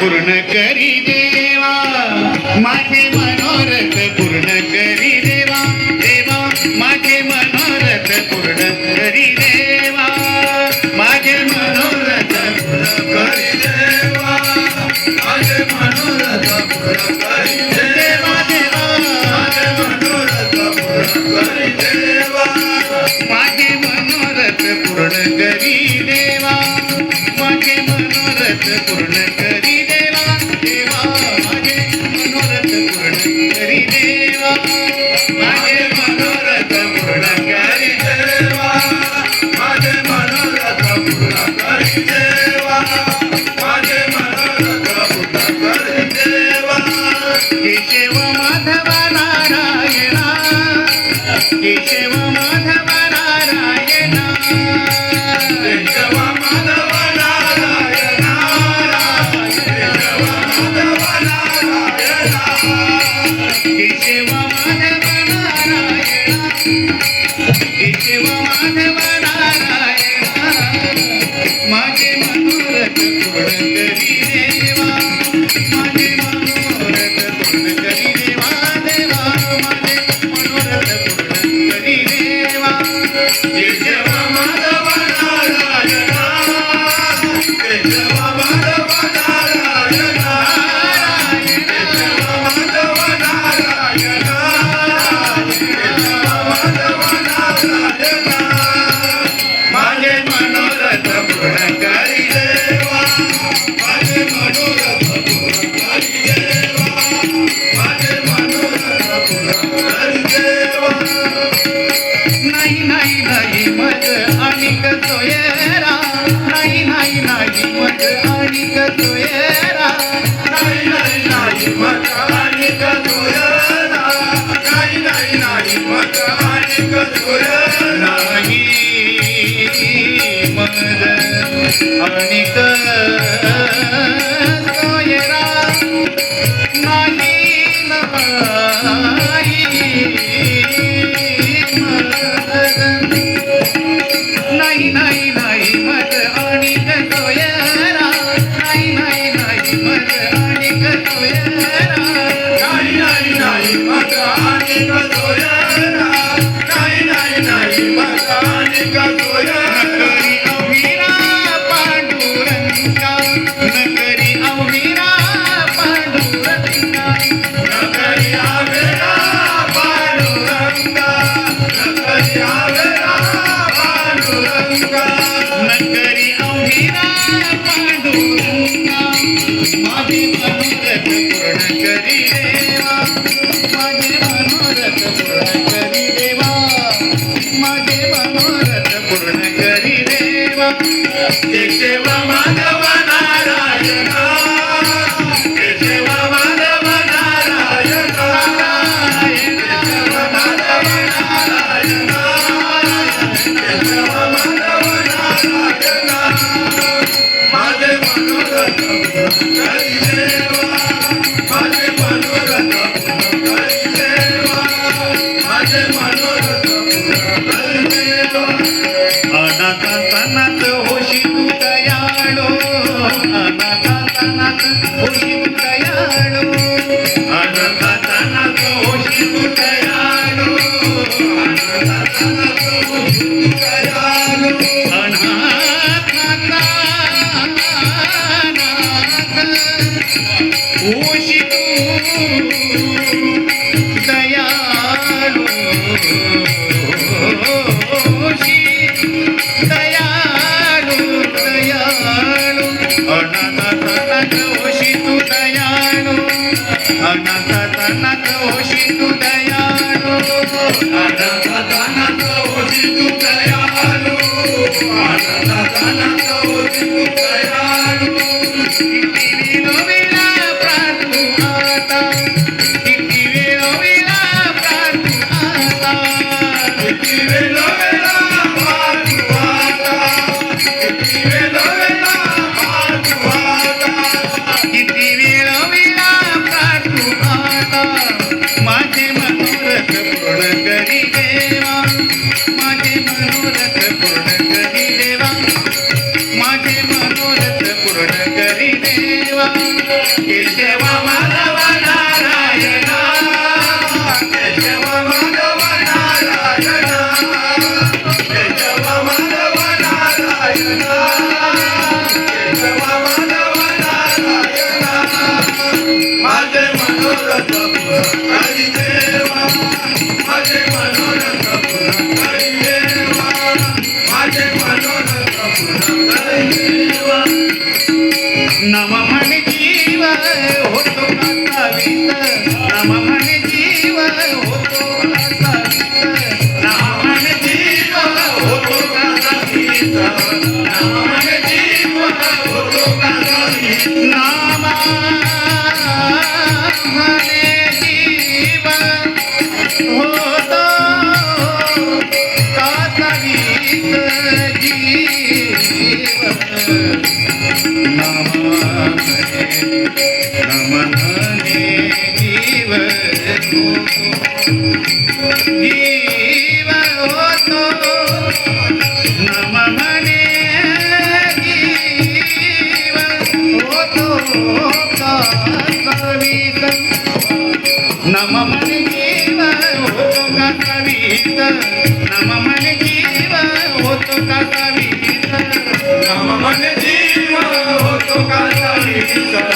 पूर्ण करी देवा, माझे मनोरथ पूर्ण करी देवा, देवा माझे मनोरथ पूर्ण करी देवा, माझे मनोरथ पूर्ण करी देवा, माझे मनोरथ पूर्ण करी देवा, देवा माझे मनोरथ पूर्ण करी देवा, माझे मनोरथ पूर्ण करी देवा, माझे मनोरथ पूर्ण करी देवा, देवा माझे मनोरथ पूर्ण करी देवा, माझे मनोरथ पूर्ण करी देवा, माझे मनोरथ पूर्ण करी देवा, माझे मनोरथ पूर्ण करी देवा. केशव माधव नारायणा, केशव माधव नारायणा, केशव माधव नारायणा, केशव माधव नारायणा, केशव माधव नारायणा, केशव माधव नारायणा, माझे मनोरथ पूर्ण करी देवा, माझे मनोरथ पूर्ण करी देवा, देवा माझे मनोरथ पूर्ण करी देवा. केशव माधव नारायणा, केशव माधव नारायणा, केशव माधव नारायणा, केशव माधव नारायणा, माझे मनोरथ पूर्ण करी देवा, माझे मनोरथ पूर्ण करी देवा, माझे मनोरथ पूर्ण करी देवा. नाही नाही नाही मज अनिक सोयरा, नाही नाही नाही मज अनिक सोयरा, नाही नाही नाही मज अनिक सोयरा, नाही नाही नाही मज अनिक सोयरा, नाही मज अनिक सोयरा, नाही नाही नाही नाही मज अनिक सोयरा, नाही नाही नाही मज अनिक सोयरा, नाही नाही नाही मज अनिक सोयरा, नाही नाही नाही मज अनिक सोयरा. नकरी अविरा पांडुरंगा, नकरी अविरा पांडुरंगा, नकरी अविरा पांडुरंगा, नकरी अविरा पांडुरंगा, नकरी अविरा पांडुरंगा, माझे मनोरथ पूर्ण करी देवा, माझे मनोरथ पूर्ण करी देवा, माझे मनोरथ पूर्ण करी देवा. केशव माधव नारायणा, केशव माधव नारायणा, केशव माधव नारायणा, केशव माधव नारायणा, माझे मनोरथ पूर्ण करी देवा, माझे मनोरथ पूर्ण करी देवा, माझे मनोरथ पूर्ण करी देवा. अनाथांत होशी तू दयाळो, अनाथांत होशी तू दयाळो, अनाथांत होशी तू दयाळो, अनाथांत होशी तू दयाळो, अनाथांत होशी तू दयाळो, होशी दयाळो, दयाळो, अनाथांत होशी तू दयाळो, अनाथांत होशी तू दयाळो, अनाथांत होशी तू दयाळो, अनाथांत होशी तू दयाळो. किती वेळा प्रार्थू आता, किती वेळा प्रार्थू आता, किती वेळा प्रार्थू आता, किती वेळा प्रार्थू आता, किती वेळा प्रार्थू आता, माझे मनोरथ पूर्ण करी देवा, माझे मनोरथ पूर्ण करी देवा, माझे मनोरथ पूर्ण करी देवा. नामा म्हणे जीव होतो काचा वीत जीव नामा म्हणे जीव जीव होतो नाम म्हणे जीव होतो कासवीत नम म्हणे जीव होतो कासवीत नम म्हणे जीव होतो कासवीत नाम मन जीव होतो कासावीस